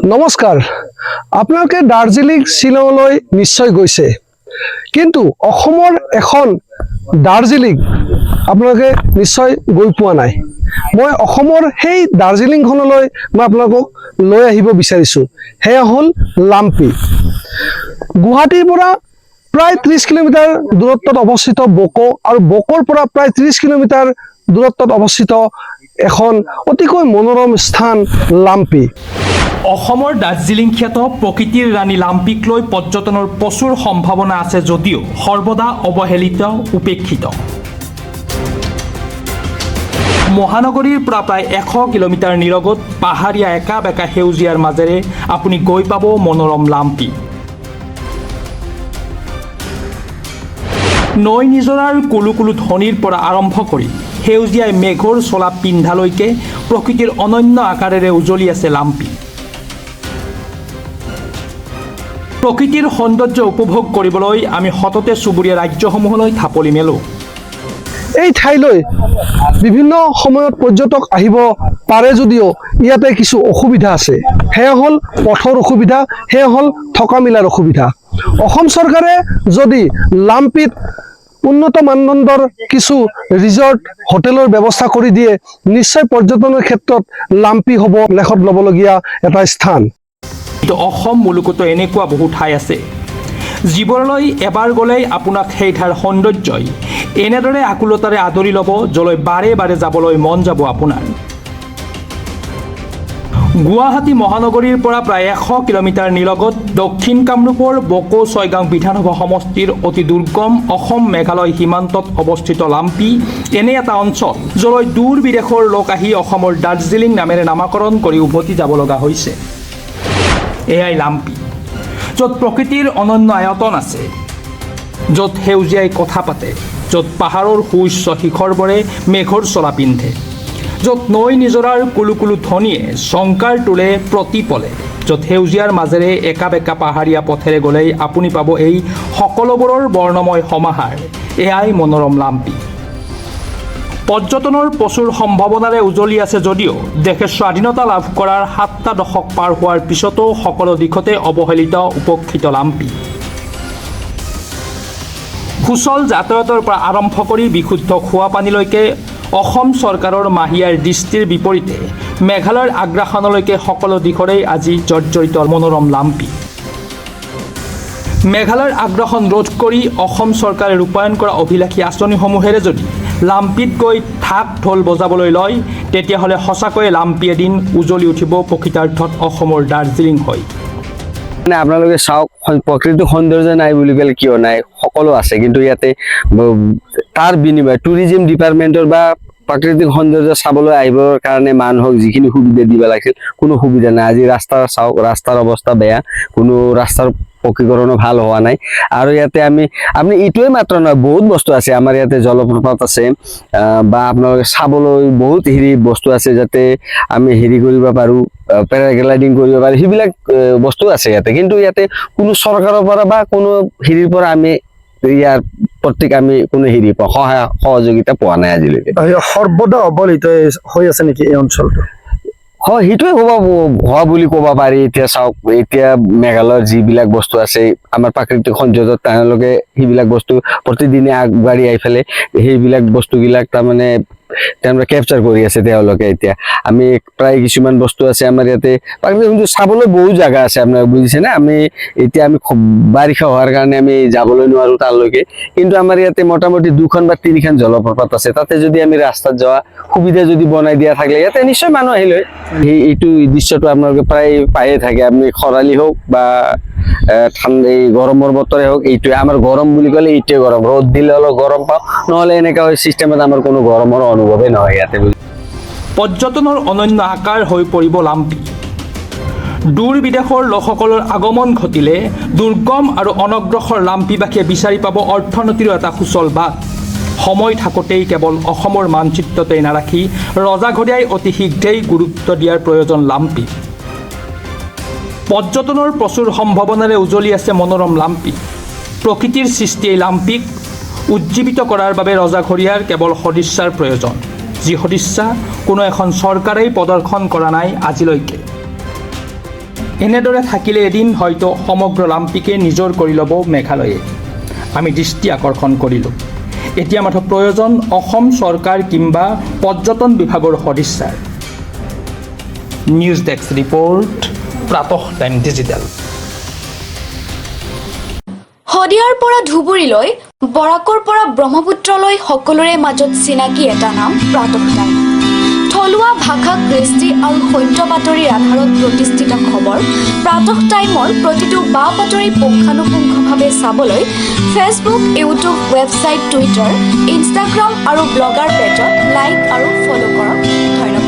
নমস্কাৰ আপোনালোকে দাৰ্জিলিং শ্বিলঙলৈ নিশ্চয় গৈছে কিন্তু অসমৰ এখন দাৰ্জিলিং আপোনালোকে নিশ্চয় গৈ পোৱা নাই মই অসমৰ সেই দাৰ্জিলিংখনলৈ মই আপোনালোকক লৈ আহিব বিচাৰিছো হেয়া হল লাম্পি গুৱাহাটীৰ পৰা প্ৰায় 30 কিলোমিটাৰ দূৰত্বত অৱস্থিত বকো আৰু বকৰ পৰা প্ৰায় 30 কিলোমিটাৰ দূৰত্বত অৱস্থিত এখন অতিকৈ মনোৰম স্থান লাম্পি অসমৰ দাৰ্জিলিং খ্যাত প্ৰকৃতিৰ ৰাণী লাম্পিক লৈ পৰ্যটনৰ প্ৰচুৰ সম্ভাৱনা আছে যদিও সৰ্বদা অৱহেলিত উপেক্ষিত মহানগৰীৰ পৰা প্ৰায় 100 কিলোমিটাৰ নিৰগত পাহাৰীয়া একা বেকা সেউজীয়াৰ মাজেৰে আপুনি গৈ পাব মনোৰম লাম্পি নৈ নিজৰাৰ কুলু কুলু ধ্বনিৰ পৰা আৰম্ভ কৰি সেউজীয়াই মেঘৰ চলা পিন্ধালৈকে প্ৰকৃতিৰ অনন্য আকাৰেৰে উজলি আছে লাম্পি প্ৰকৃতিৰ সৌন্দৰ্য উপভোগ কৰিবলৈ আমি হততে চুবুৰীয়া ৰাজ্যসমূহলৈ থাপলি মেলো এই ঠাইলৈ বিভিন্ন সময়ত পৰ্যটক আহিব পাৰে যদিও ইয়াতে কিছু অসুবিধা আছে হেয়া হল পথৰ অসুবিধা হেয়া হল থকা মিলাৰ অসুবিধা অসম চৰকাৰে যদি লাম্পিত উন্নত মানদণ্ডৰ কিছু ৰিজৰ্ট হোটেলৰ ব্যৱস্থা কৰি দিয়ে নিশ্চয় পৰ্যটনৰ ক্ষেত্ৰত লাম্পি হ'ব লেখত ল'বলগীয়া এটা স্থান কিন্তু অসম মুলুকতো এনেকুৱা বহু ঠাই আছে জীৱনলৈ এবাৰ গ'লেই আপোনাক সেই ঠাইৰ সৌন্দৰ্যই এনেদৰে আকুলতাৰে আদৰি ল'ব যলৈ বাৰে বাৰে যাবলৈ মন যাব আপোনাৰ গুৱাহাটী মহানগৰীৰ পৰা প্ৰায় 100 কিলোমিটাৰ নিলগত দক্ষিণ কামৰূপৰ বকো ছয়গাঁও বিধানসভা সমষ্টিৰ অতি দুৰ্গম অসম মেঘালয় সীমান্তত অৱস্থিত লাম্পি এনে এটা অঞ্চল যলৈ দূৰ বিদেশৰ লোক আহি অসমৰ দাৰ্জিলিং নামেৰে নামাকৰণ কৰি উভতি যাব লগা হৈছে এয়াই লাম্পি য'ত প্ৰকৃতিৰ অনন্য আয়তন আছে য'ত সেউজীয়াই কথা পাতে য'ত পাহাৰৰ সুউচ্চ শিখৰবোৰে মেঘৰ চলা পিন্ধে য'ত নৈ নিজৰাৰ কুলু কুলু ধ্বনিয়ে শংকাৰ তোলে প্ৰতিপলে য'ত সেউজীয়াৰ মাজেৰে একা বেকা পাহাৰীয়া পথেৰে গ'লেই আপুনি পাব এই সকলোবোৰৰ বৰ্ণময় সমাহাৰ এয়াই মনোৰম লাম্পি পৰ্যটনৰ প্ৰচুৰ সম্ভাৱনাৰে উজলি আছে যদিও দেশে স্বাধীনতা লাভ কৰাৰ 7টা দশক পাৰ হোৱাৰ পিছতো সকলো দিশতে অৱহেলিত উপেক্ষিত লাম্পি সুচল যাতায়াতৰ পৰা আৰম্ভ কৰি বিশুদ্ধ খোৱা পানীলৈকে অসম চৰকাৰৰ মাহিয়াৰ দৃষ্টিৰ বিপৰীতে মেঘালয়ৰ আগ্ৰাসনলৈকে সকলো দিশৰেই আজি জৰ্জৰিত মনোৰম লাম্পি মেঘালয়ৰ আগ্ৰাসন ৰোধ কৰি অসম চৰকাৰে ৰূপায়ণ কৰা অভিলাষী আঁচনিসমূহেৰে যদি লাম্পিত গৈ ঢাক ঢোল বজাবলৈ লয় তেতিয়াহ'লে সঁচাকৈয়ে লাম্পি এদিন উজলি উঠিব প্ৰকৃতাৰ্থত অসমৰ দাৰ্জিলিং হৈ মানে আপোনালোকে চাওক প্ৰকৃতিক সৌন্দৰ্য নাই বুলি ক'লে কিয় নাই সকলো আছে কিন্তু ইয়াতে তাৰ বিনিময় টুৰিজিম ডিপাৰ্টমেণ্টৰ বা প্ৰাকৃতিক সৌন্দৰ্য চাবলৈ আহিবৰ কাৰণে মানুহক যিখিনি সুবিধা দিব লাগিছিল কোনো সুবিধা নাই আজি ৰাস্তা চাওক ৰাস্তাৰ অৱস্থা বেয়া কোনো ৰাস্তাৰ পকীকৰণো ভাল হোৱা নাই আৰু ইয়াতে আপুনি ইটোৱে মাত্ৰ নহয় বহুত বস্তু আছে আমাৰ ইয়াতে জলপ্ৰপাত আছে বা আপোনালোকে চাবলৈ বহুত হেৰি বস্তু আছে যাতে আমি হেৰি কৰিব পাৰোঁ পেৰাগ্লাইডিং কৰিব পাৰোঁ সেইবিলাক বস্তু আছে ইয়াতে কিন্তু ইয়াতে কোনো চৰকাৰৰ পৰা বা কোনো হেৰিৰ পৰা আমি ইয়াৰ প্ৰত্যেক আমি কোনো হেৰি সহযোগিতা পোৱা নাই আজিলৈকে সৰ্বদা অৱহেলিত হৈ আছে নেকি এই অঞ্চলটো হয় সেইটোৱে হোৱা বুলি ক'ব পাৰি এতিয়া চাওক এতিয়া মেঘালয়ৰ যিবিলাক বস্তু আছে আমাৰ প্ৰাকৃতিক সৌন্দৰ্যত তেওঁলোকে সেইবিলাক বস্তু প্ৰতিদিনে আগবাঢ়ি আহি পেলাই সেইবিলাক বস্তুবিলাক তাৰমানে তেওঁলোকে কেপচাৰ কৰি আছে তেওঁলোকে এতিয়া আমি প্ৰায় কিছুমান বস্তু আছে আমাৰ ইয়াতে প্ৰাকৃতিক চাবলৈ বহুত জাগা আছে আপোনালোকে বুজিছেনে আমি বাৰিষা হোৱাৰ কাৰণে আমি যাবলৈ নোৱাৰোঁ তালৈকে কিন্তু আমাৰ ইয়াতে মোটামুটি 2খন বা 3খন জলপ্ৰপাত আছে তাতে যদি আমি ৰাস্তাত যোৱা সুবিধা যদি বনাই দিয়া থাকে ইয়াতে নিশ্চয় মানুহ আহিলে এইটো দৃশ্যটো আপোনালোকে প্ৰায় পায়ে থাকে আপুনি খৰালি হওক বা ঠাণ্ডা এই গৰমৰ বতৰে হওক এইটোৱে আমাৰ গৰম বুলি ক'লে এইটোৱে গৰম ৰ'দ দিলে অলপ গৰম পাওঁ নহ'লে এনেকুৱা চিষ্টেমত আমাৰ কোনো গৰমৰ অনুভৱেই নহয় ইয়াতে পৰ্যটনৰ অনন্য আকাৰ হৈ পৰিব লাম্পি দূৰ বিদেশৰ লোকসকলৰ আগমন ঘটিলে দুৰ্গম আৰু অনগ্ৰসৰ লাম্পিবাসীয়ে বিচাৰি পাব অৰ্থনীতিৰো এটা সুচল বাট সময় থাকোঁতেই কেৱল অসমৰ মানচিত্ৰতেই নাৰাখি ৰজাঘৰীয়াই অতি শীঘ্ৰেই গুৰুত্ব দিয়াৰ প্ৰয়োজন লাম্পি পৰ্যটনৰ প্ৰচুৰ সম্ভাৱনাৰে উজলি আছে মনোৰম লাম্পি প্ৰকৃতিৰ সৃষ্টি এই লাম্পিক উজ্জীৱিত কৰাৰ বাবে ৰজাঘৰীয়াৰ কেৱল সদিচ্ছাৰ প্ৰয়োজন যি সদিচ্ছা কোনো এখন চৰকাৰেই প্ৰদৰ্শন কৰা নাই আজিলৈকে এনেদৰে থাকিলে এদিন হয়তো সমগ্ৰ লাম্পিকে নিজৰ কৰি ল'ব মেঘালয়ে। আমি দৃষ্টি আকৰ্ষণ কৰিলোঁ। এতিয়া মাথো প্ৰয়োজন অসম চৰকাৰ কিংবা পৰ্যটন বিভাগৰ সদিচ্ছাৰ। নিউজ ডেস্ক ৰিপৰ্ট, প্ৰাতঃ টাইম ডিজিটেল। শদিয়াৰ পৰা ধুবুৰীলৈ, বৰাকৰ পৰা ব্ৰহ্মপুত্ৰলৈ সকলোৰে মাজত চিনাকি এটা নাম প্ৰাতঃ টাইম। থলুৱা ভাষা, কৃষ্টি আৰু সত্য বাতৰিৰ আধাৰত প্ৰতিষ্ঠিত খবৰ প্ৰাতঃ টাইমৰ প্ৰতিটো বা বাতৰি পুংখানুপুংখভাৱে চাবলৈ Facebook, YouTube, website, Twitter, Instagram আৰু ব্লগাৰ পেজত লাইক আৰু ফ'ল' কৰক। ধন্যবাদ।